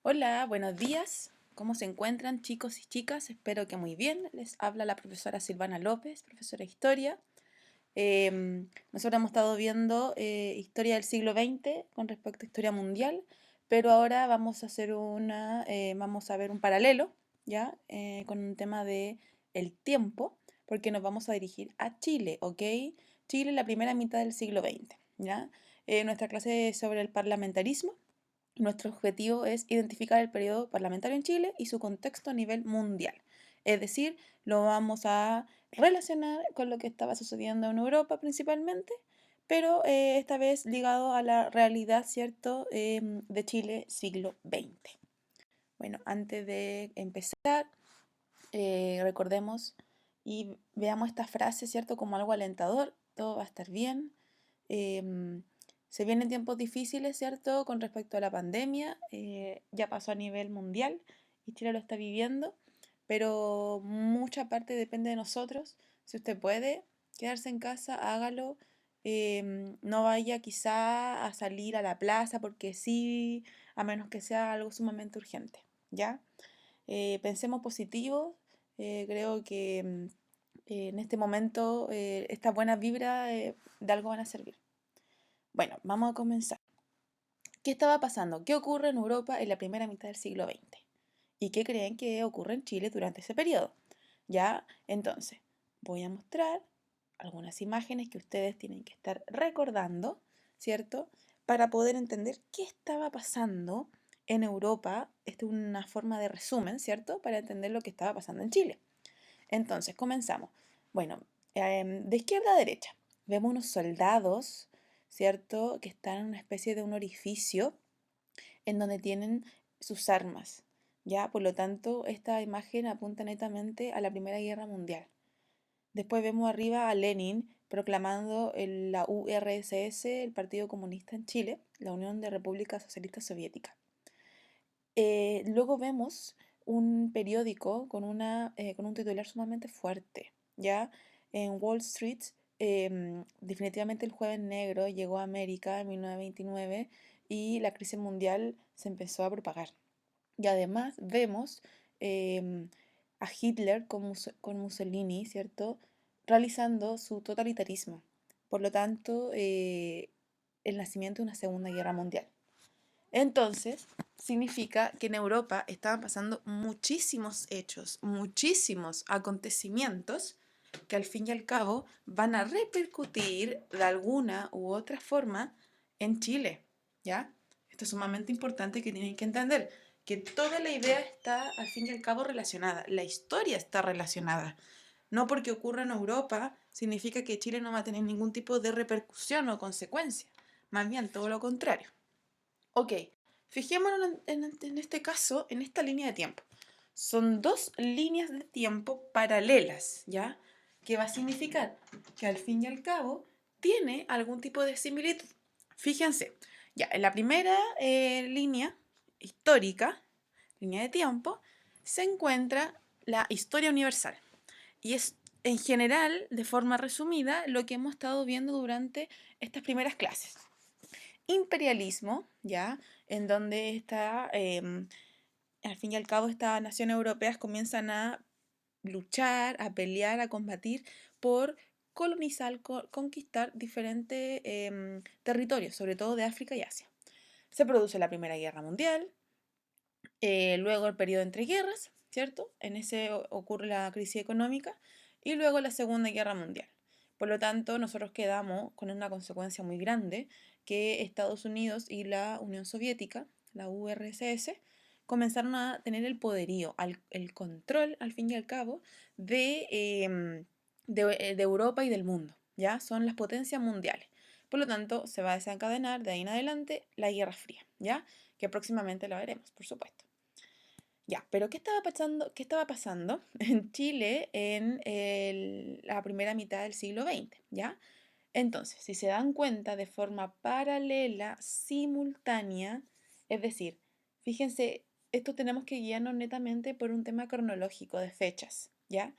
Hola, buenos días. ¿Cómo se encuentran, chicos y chicas? Espero que muy bien. Les habla la profesora Silvana López, profesora de Historia. Nosotros hemos estado viendo historia del siglo XX con respecto a historia mundial, pero ahora vamos a hacer vamos a ver un paralelo, ¿ya? Con un tema de el tiempo, porque nos vamos a dirigir a Chile, ¿ok? Chile, la primera mitad del siglo XX, ¿ya? Nuestra clase es sobre el parlamentarismo. Nuestro objetivo es identificar el periodo parlamentario en Chile y su contexto a nivel mundial. Es decir, lo vamos a relacionar con lo que estaba sucediendo en Europa principalmente, pero esta vez ligado a la realidad, ¿cierto?, de Chile siglo XX. Bueno, antes de empezar, recordemos y veamos esta frase, ¿cierto?, como algo alentador: todo va a estar bien. Em, Se vienen tiempos difíciles, ¿cierto?, con respecto a la pandemia. Ya pasó a nivel mundial y Chile lo está viviendo, pero mucha parte depende de nosotros. Si usted puede quedarse en casa, hágalo. No vaya quizá a salir a la plaza porque sí, a menos que sea algo sumamente urgente, ¿ya? Pensemos positivo. Creo que en este momento estas buenas vibras de algo van a servir. Bueno, vamos a comenzar. ¿Qué estaba pasando? ¿Qué ocurre en Europa en la primera mitad del siglo XX? ¿Y qué creen que ocurre en Chile durante ese periodo? Ya, entonces, voy a mostrar algunas imágenes que ustedes tienen que estar recordando, ¿cierto? Para poder entender qué estaba pasando en Europa. Esta es una forma de resumen, ¿cierto? Para entender lo que estaba pasando en Chile. Entonces, comenzamos. Bueno, de izquierda a derecha, vemos unos soldados, ¿cierto? Que están en una especie de un orificio en donde tienen sus armas, ¿ya? Por lo tanto, esta imagen apunta netamente a la Primera Guerra Mundial. Después vemos arriba a Lenin proclamando la URSS, el Partido Comunista en Chile, la Unión de Repúblicas Socialistas Soviéticas. Luego vemos un periódico con un titular sumamente fuerte, ¿ya? En Wall Street, definitivamente el Jueves Negro llegó a América en 1929 y la crisis mundial se empezó a propagar. Y además vemos em, a Hitler con Mussolini, ¿cierto?, realizando su totalitarismo. Por lo tanto, el nacimiento de una Segunda Guerra Mundial. Entonces, significa que en Europa estaban pasando muchísimos hechos, muchísimos acontecimientos que al fin y al cabo van a repercutir de alguna u otra forma en Chile, ¿ya? Esto es sumamente importante que tienen que entender, que toda la idea está al fin y al cabo relacionada, la historia está relacionada. No porque ocurra en Europa significa que Chile no va a tener ningún tipo de repercusión o consecuencia, más bien todo lo contrario. Ok, fijémonos en este caso, en esta línea de tiempo. Son dos líneas de tiempo paralelas, ¿ya? ¿Qué va a significar? Que al fin y al cabo tiene algún tipo de similitud. Fíjense, ya, en la primera línea histórica, línea de tiempo, se encuentra la historia universal. Y es en general, de forma resumida, lo que hemos estado viendo durante estas primeras clases. Imperialismo, ¿ya? En donde al fin y al cabo, estas naciones europeas comienzan a luchar, a pelear, a combatir por colonizar, conquistar diferentes territorios, sobre todo de África y Asia. Se produce la Primera Guerra Mundial, luego el periodo entre guerras, ¿cierto? En ese ocurre la crisis económica y luego la Segunda Guerra Mundial. Por lo tanto, nosotros quedamos con una consecuencia muy grande que Estados Unidos y la Unión Soviética, la URSS, comenzaron a tener el poderío, el control, al fin y al cabo, de Europa y del mundo, ¿ya? Son las potencias mundiales. Por lo tanto, se va a desencadenar de ahí en adelante la Guerra Fría, ¿ya? Que próximamente la veremos, por supuesto. Ya, pero qué estaba pasando en Chile en la primera mitad del siglo XX? ¿Ya? Entonces, si se dan cuenta de forma paralela, simultánea, es decir, fíjense, esto tenemos que guiarnos netamente por un tema cronológico de fechas, ¿ya?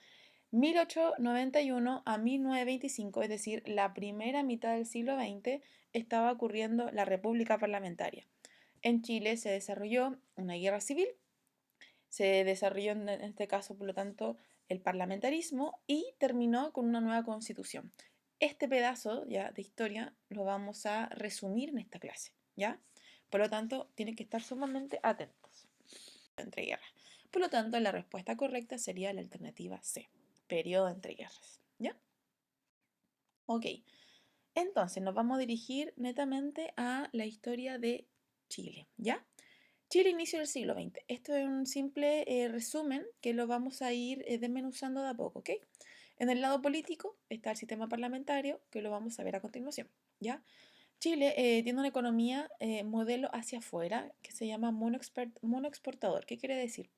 1891 a 1925, es decir, la primera mitad del siglo XX, estaba ocurriendo la República Parlamentaria. En Chile se desarrolló una guerra civil, se desarrolló en este caso, por lo tanto, el parlamentarismo y terminó con una nueva constitución. Este pedazo ya de historia lo vamos a resumir en esta clase, ¿ya? Por lo tanto, tienen que estar sumamente atentos. Entre guerras. Por lo tanto, la respuesta correcta sería la alternativa C, periodo entre guerras, ¿ya? Ok, entonces nos vamos a dirigir netamente a la historia de Chile, ¿ya? Chile, inicio del siglo XX. Esto es un simple resumen que lo vamos a ir desmenuzando de a poco, ¿ok? En el lado político está el sistema parlamentario, que lo vamos a ver a continuación, ¿ya? Chile tiene una economía modelo hacia afuera que se llama monoexportador. ¿Qué quiere decir?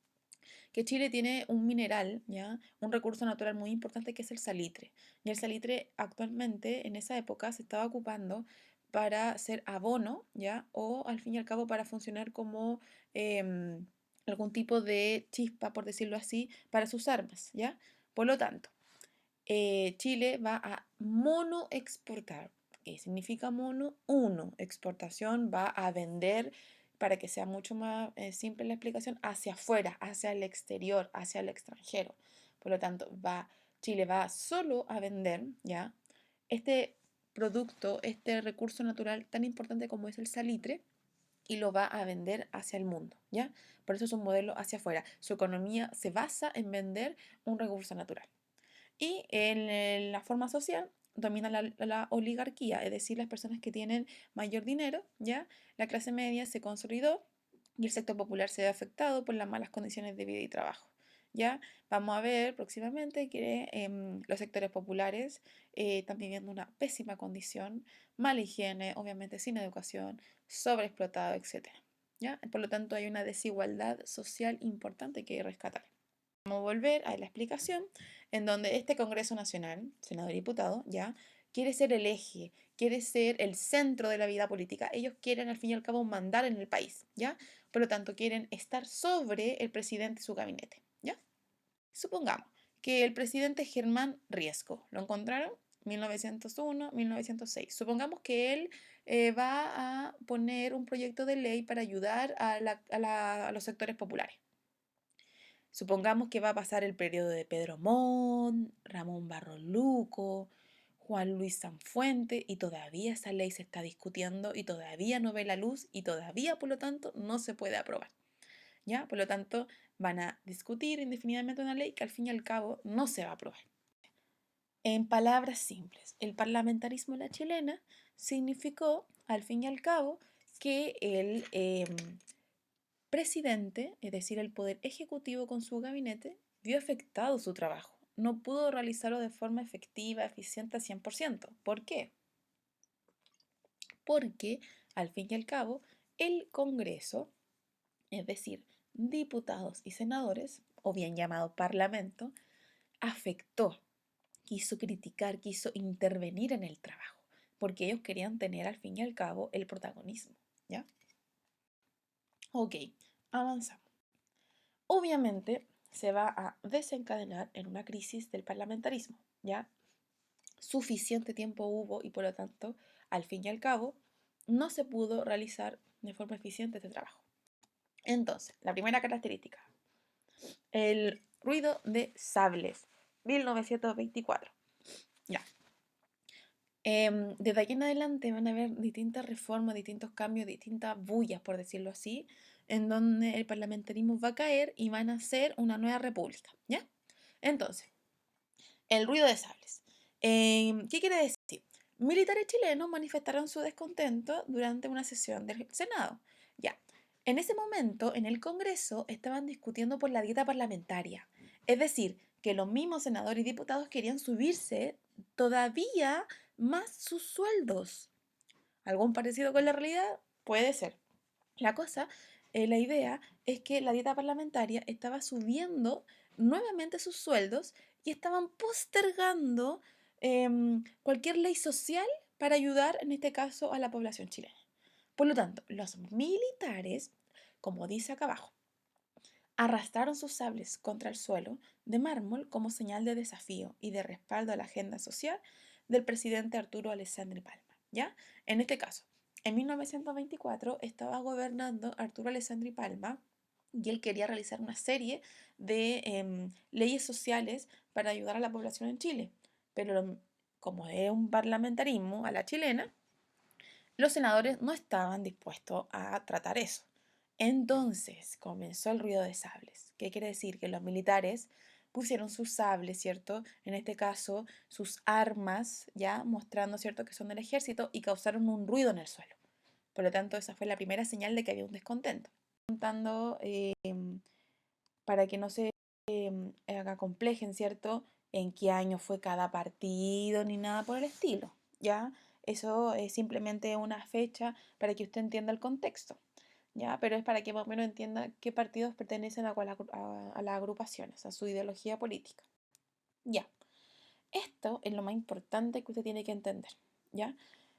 Que Chile tiene un mineral, ¿ya? Un recurso natural muy importante que es el salitre. Y el salitre actualmente, en esa época, se estaba ocupando para ser abono, ¿ya? O al fin y al cabo para funcionar como algún tipo de chispa, por decirlo así, para sus armas, ¿ya? Por lo tanto, Chile va a monoexportar. ¿Qué significa mono? Uno, exportación va a vender, para que sea mucho más simple la explicación, hacia afuera, hacia el exterior, hacia el extranjero. Por lo tanto, Chile va solo a vender, ¿ya? Este producto, este recurso natural tan importante como es el salitre, y lo va a vender hacia el mundo, ¿ya? Por eso es un modelo hacia afuera. Su economía se basa en vender un recurso natural. Y en la forma social domina la oligarquía, es decir, las personas que tienen mayor dinero, ¿ya? La clase media se consolidó y el sector popular se ve afectado por las malas condiciones de vida y trabajo, ¿ya? Vamos a ver próximamente que los sectores populares están viviendo una pésima condición, mala higiene, obviamente sin educación, sobreexplotado, etcétera, ¿ya? Por lo tanto, hay una desigualdad social importante que rescatar. Vamos a volver a la explicación en donde este Congreso Nacional, senador y diputado, ya, quiere ser el eje, quiere ser el centro de la vida política. Ellos quieren, al fin y al cabo, mandar en el país, ¿ya? Por lo tanto, quieren estar sobre el presidente y su gabinete, ¿ya? Supongamos que el presidente es Germán Riesco, ¿lo encontraron? 1901, 1906. Supongamos que él va a poner un proyecto de ley para ayudar a los sectores populares. Supongamos que va a pasar el periodo de Pedro Montt, Ramón Barros Luco, Juan Luis Sanfuente, y todavía esa ley se está discutiendo y todavía no ve la luz y todavía, por lo tanto, no se puede aprobar. ¿Ya? Por lo tanto, van a discutir indefinidamente una ley que al fin y al cabo no se va a aprobar. En palabras simples, el parlamentarismo en la chilena significó, al fin y al cabo, que el presidente, es decir, el poder ejecutivo con su gabinete, vio afectado su trabajo. No pudo realizarlo de forma efectiva, eficiente al 100%. ¿Por qué? Porque, al fin y al cabo, el Congreso, es decir, diputados y senadores, o bien llamado Parlamento, afectó, quiso criticar, quiso intervenir en el trabajo, porque ellos querían tener al fin y al cabo el protagonismo, ¿ya? Ok, avanzamos. Obviamente se va a desencadenar en una crisis del parlamentarismo, ¿ya? Suficiente tiempo hubo y por lo tanto, al fin y al cabo, no se pudo realizar de forma eficiente este trabajo. Entonces, la primera característica, el ruido de sables, 1924. Ya. Desde aquí en adelante van a haber distintas reformas, distintos cambios, distintas bullas, por decirlo así, en donde el parlamentarismo va a caer y van a ser una nueva república, ¿ya? Entonces, el ruido de sables. ¿Qué quiere decir? Militares chilenos manifestaron su descontento durante una sesión del Senado. Ya. En ese momento, en el Congreso, estaban discutiendo por la dieta parlamentaria. Es decir, que los mismos senadores y diputados querían subirse todavía más sus sueldos. ¿Algún parecido con la realidad? Puede ser. La cosa, la idea es que la dieta parlamentaria estaba subiendo nuevamente sus sueldos y estaban postergando cualquier ley social para ayudar, en este caso, a la población chilena. Por lo tanto, los militares, como dice acá abajo, arrastraron sus sables contra el suelo de mármol como señal de desafío y de respaldo a la agenda social del presidente Arturo Alessandri Palma, ¿ya? En este caso, En 1924 estaba gobernando Arturo Alessandri Palma y él quería realizar una serie de leyes sociales para ayudar a la población en Chile. Pero como es un parlamentarismo a la chilena, los senadores no estaban dispuestos a tratar eso. Entonces comenzó el ruido de sables. ¿Qué quiere decir? Que los militares pusieron sus sables, ¿cierto? En este caso, sus armas, ya mostrando, ¿cierto?, que son del ejército y causaron un ruido en el suelo. Por lo tanto, esa fue la primera señal de que había un descontento. Contando para que no se haga complejen, ¿cierto? En qué año fue cada partido ni nada por el estilo, ¿ya? Eso es simplemente una fecha para que usted entienda el contexto, ¿ya? Pero es para que más o menos entienda qué partidos pertenecen a las agrupaciones, a su ideología política. Ya, esto es lo más importante que usted tiene que entender, ¿ya?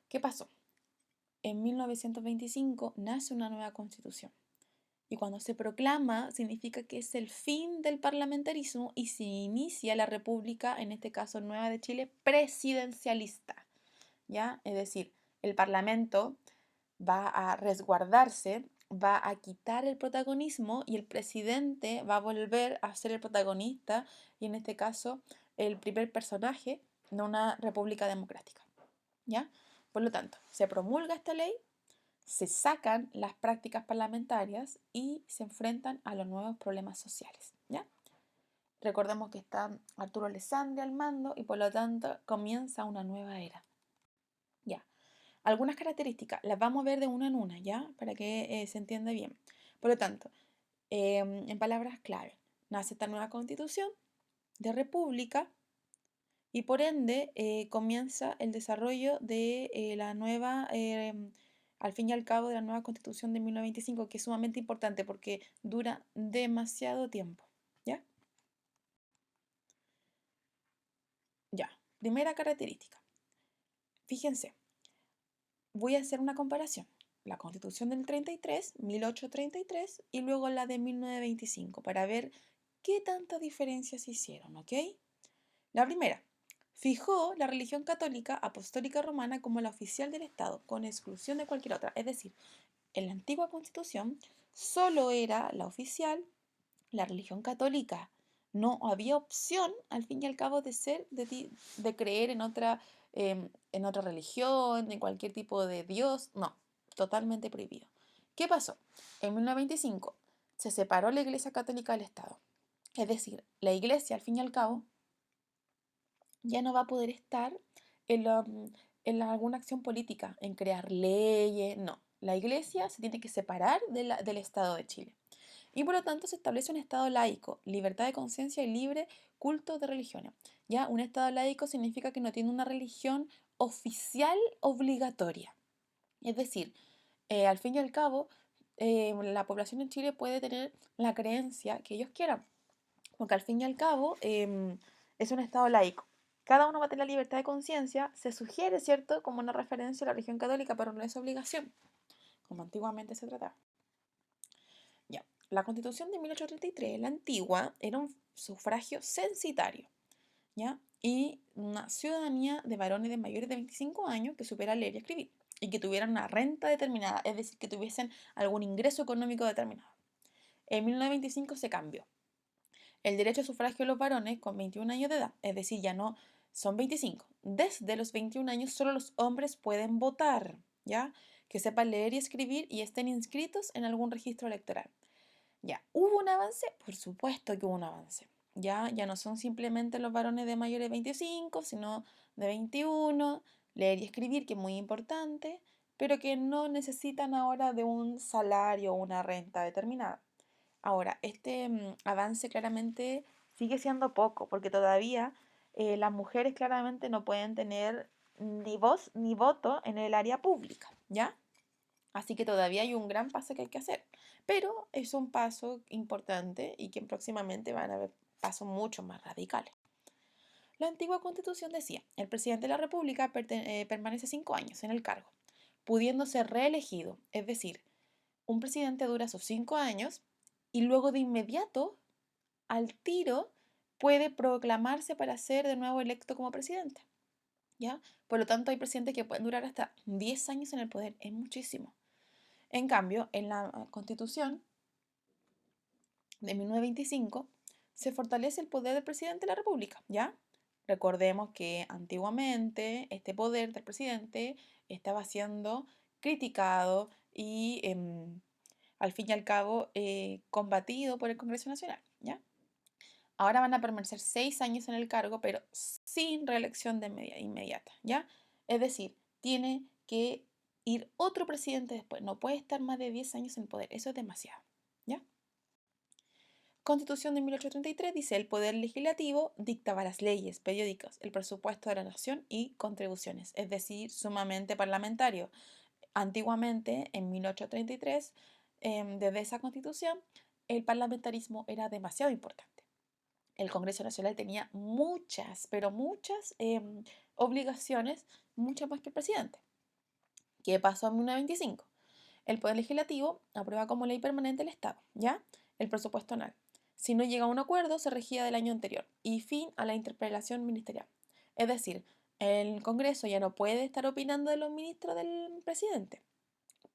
¿Qué pasó? En 1925 nace una nueva constitución. Y cuando se proclama, significa que es el fin del parlamentarismo y se inicia la república, en este caso Nueva de Chile, presidencialista, ¿ya? Es decir, el parlamento va a resguardarse, va a quitar el protagonismo y el presidente va a volver a ser el protagonista y en este caso el primer personaje de una república democrática, ¿ya? Por lo tanto, se promulga esta ley, se sacan las prácticas parlamentarias y se enfrentan a los nuevos problemas sociales, ¿ya? Recordemos que está Arturo Alessandri al mando y por lo tanto comienza una nueva era, ¿ya? Algunas características las vamos a ver de una en una, ¿ya? Para que se entienda bien. Por lo tanto, en palabras clave, nace esta nueva constitución de república y por ende comienza el desarrollo de la nueva, al fin y al cabo, de la nueva constitución de 1925, que es sumamente importante porque dura demasiado tiempo, ¿ya? Ya, primera característica. Fíjense, voy a hacer una comparación. La constitución del 33, 1833, y luego la de 1925, para ver qué tantas diferencias hicieron, ¿ok? La primera, fijó la religión católica apostólica romana como la oficial del Estado, con exclusión de cualquier otra. Es decir, en la antigua constitución solo era la oficial la religión católica. No había opción, al fin y al cabo, de ser, de creer en otra religión, en cualquier tipo de Dios. No, totalmente prohibido. ¿Qué pasó? En 1925 se separó la Iglesia Católica del Estado. Es decir, la Iglesia, al fin y al cabo, ya no va a poder estar en alguna acción política, en crear leyes, no. La Iglesia se tiene que separar del Estado de Chile. Y por lo tanto se establece un Estado laico, libertad de conciencia y libre culto de religiones. ¿Ya? Un Estado laico significa que no tiene una religión oficial obligatoria. Es decir, al fin y al cabo, la población en Chile puede tener la creencia que ellos quieran, porque al fin y al cabo es un Estado laico. Cada uno va a tener la libertad de conciencia, se sugiere, ¿cierto?, como una referencia a la religión católica, pero no es obligación, como antiguamente se trataba. Ya. La Constitución de 1833, la antigua, era un sufragio censitario, ¿ya? Y una ciudadanía de varones de mayores de 25 años que supiera leer y escribir y que tuvieran una renta determinada, es decir, que tuviesen algún ingreso económico determinado. En 1925 se cambió. El derecho a sufragio de los varones con 21 años de edad, es decir, ya no son 25. Desde los 21 años solo los hombres pueden votar, ¿ya? Que sepan leer y escribir y estén inscritos en algún registro electoral. Ya, ¿hubo un avance? Por supuesto que hubo un avance. Ya no son simplemente los varones de mayores de 25, sino de 21, leer y escribir, que es muy importante, pero que no necesitan ahora de un salario o una renta determinada. Ahora, este avance claramente sigue siendo poco, porque todavía las mujeres claramente no pueden tener ni voz ni voto en el área pública, ¿ya? Así que todavía hay un gran paso que hay que hacer, pero es un paso importante y que próximamente van a haber pasos mucho más radicales. La antigua constitución decía, el presidente de la República permanece 5 años en el cargo, pudiendo ser reelegido, es decir, un presidente dura sus 5 años y luego de inmediato, al tiro, puede proclamarse para ser de nuevo electo como presidente. ¿ya? Por lo tanto, hay presidentes que pueden durar hasta 10 años en el poder, es muchísimo. En cambio, en la Constitución de 1925 se fortalece el poder del presidente de la República, ¿ya? Recordemos que antiguamente este poder del presidente estaba siendo criticado y al fin y al cabo combatido por el Congreso Nacional, ¿ya? Ahora van a permanecer 6 años en el cargo, pero sin reelección de inmediata, ¿ya? Es decir, tiene que ir otro presidente después, no puede estar más de 10 años en el poder, eso es demasiado, ¿ya? Constitución de 1833 dice, el poder legislativo dictaba las leyes, periódicos, el presupuesto de la nación y contribuciones, es decir, sumamente parlamentario. Antiguamente, en 1833, desde esa constitución, el parlamentarismo era demasiado importante. El Congreso Nacional tenía muchas, pero muchas obligaciones, muchas más que el presidente. ¿Qué pasó en 1925? El Poder Legislativo aprueba como ley permanente el Estado, ¿ya? El presupuesto anual. Si no llega a un acuerdo, se regía del año anterior y fin a la interpelación ministerial. Es decir, el Congreso ya no puede estar opinando de los ministros del presidente.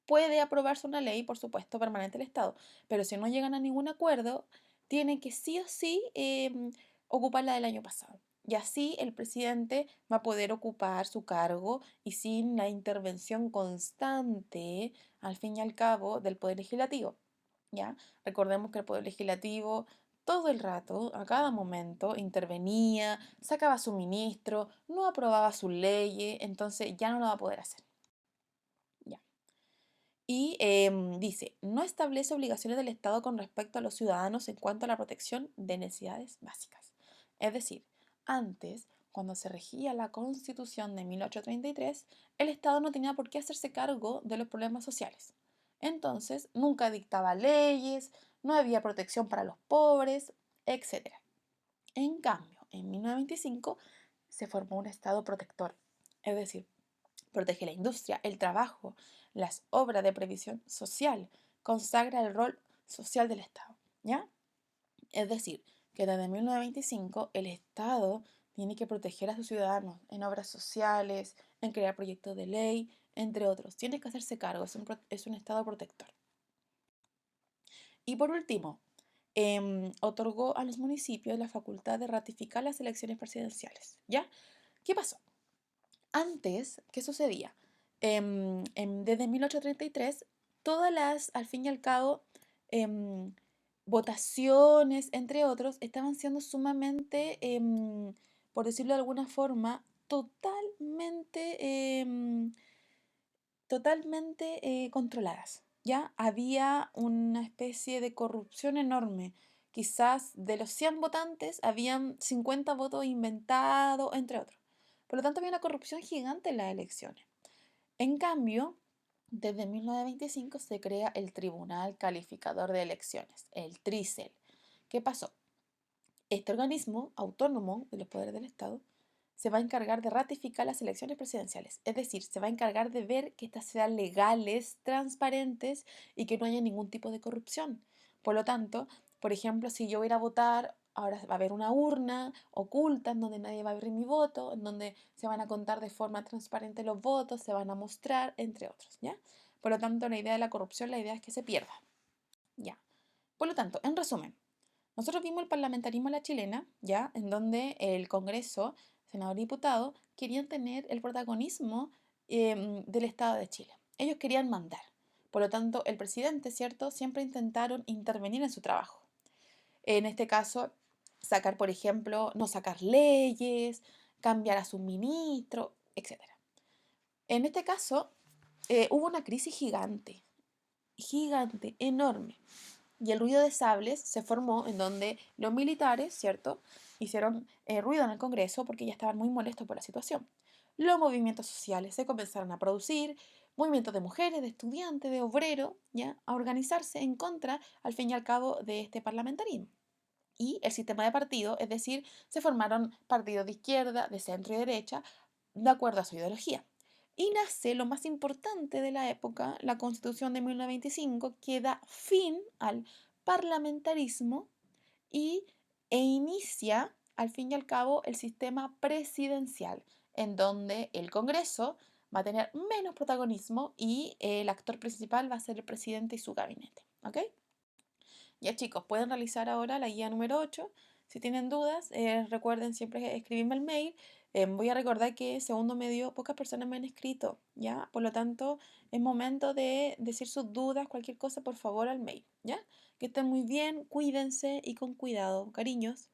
Puede aprobarse una ley, por supuesto, permanente del Estado, pero si no llegan a ningún acuerdo, tienen que sí o sí ocupar la del año pasado. Y así el presidente va a poder ocupar su cargo y sin la intervención constante, al fin y al cabo, del Poder Legislativo. ¿Ya? Recordemos que el Poder Legislativo todo el rato, a cada momento, intervenía, sacaba a su ministro, no aprobaba sus leyes, entonces ya no lo va a poder hacer. ¿Ya? Y dice, no establece obligaciones del Estado con respecto a los ciudadanos en cuanto a la protección de necesidades básicas. Es decir, antes, cuando se regía la Constitución de 1833, el Estado no tenía por qué hacerse cargo de los problemas sociales. Entonces, nunca dictaba leyes, no había protección para los pobres, etc. En cambio, en 1925 se formó un Estado protector, es decir, protege la industria, el trabajo, las obras de previsión social, consagra el rol social del Estado, ¿ya? Es decir, que desde 1925 el Estado tiene que proteger a sus ciudadanos en obras sociales, en crear proyectos de ley, entre otros. Tiene que hacerse cargo, es un Estado protector. Y por último, otorgó a los municipios la facultad de ratificar las elecciones presidenciales, ¿ya? ¿Qué pasó? Antes, ¿qué sucedía? Desde 1833, todas las, al fin y al cabo, em, votaciones, entre otros, estaban siendo sumamente, por decirlo de alguna forma, totalmente controladas. ¿Ya? Había una especie de corrupción enorme. Quizás de los 100 votantes, habían 50 votos inventados, entre otros. Por lo tanto, había una corrupción gigante en las elecciones. En cambio, desde 1925 se crea el Tribunal Calificador de Elecciones, el TRICEL. ¿Qué pasó? Este organismo autónomo de los poderes del Estado se va a encargar de ratificar las elecciones presidenciales, es decir, se va a encargar de ver que estas sean legales, transparentes y que no haya ningún tipo de corrupción. Por lo tanto, por ejemplo, si yo voy a ir a votar, ahora va a haber una urna oculta en donde nadie va a ver mi voto, en donde se van a contar de forma transparente los votos, se van a mostrar, entre otros, ¿ya? Por lo tanto, la idea de la corrupción, la idea es que se pierda, ¿ya? Por lo tanto, en resumen, nosotros vimos el parlamentarismo a la chilena, ¿ya? En donde el Congreso, senador y diputado, querían tener el protagonismo del Estado de Chile. Ellos querían mandar. Por lo tanto, el presidente, ¿cierto? Siempre intentaron intervenir en su trabajo. En este caso, sacar, por ejemplo, no sacar leyes, cambiar a su ministro, etc. En este caso, hubo una crisis gigante, gigante, enorme. Y el ruido de sables se formó en donde los militares, ¿cierto?, hicieron ruido en el Congreso porque ya estaban muy molestos por la situación. Los movimientos sociales se comenzaron a producir, movimientos de mujeres, de estudiantes, de obreros, ¿ya?, a organizarse en contra, al fin y al cabo, de este parlamentarismo. Y el sistema de partido, es decir, se formaron partidos de izquierda, de centro y derecha, de acuerdo a su ideología. Y nace lo más importante de la época, la Constitución de 1925, que da fin al parlamentarismo y, e inicia, al fin y al cabo, el sistema presidencial. en donde el Congreso va a tener menos protagonismo y el actor principal va a ser el presidente y su gabinete. ¿Ok? Ya chicos, pueden realizar ahora la guía número 8. Si tienen dudas, recuerden siempre escribirme el mail. Voy a recordar que segundo medio pocas personas me han escrito, ¿ya? Por lo tanto, es momento de decir sus dudas, cualquier cosa, por favor, al mail, ¿ya? Que estén muy bien, cuídense y con cuidado. Cariños.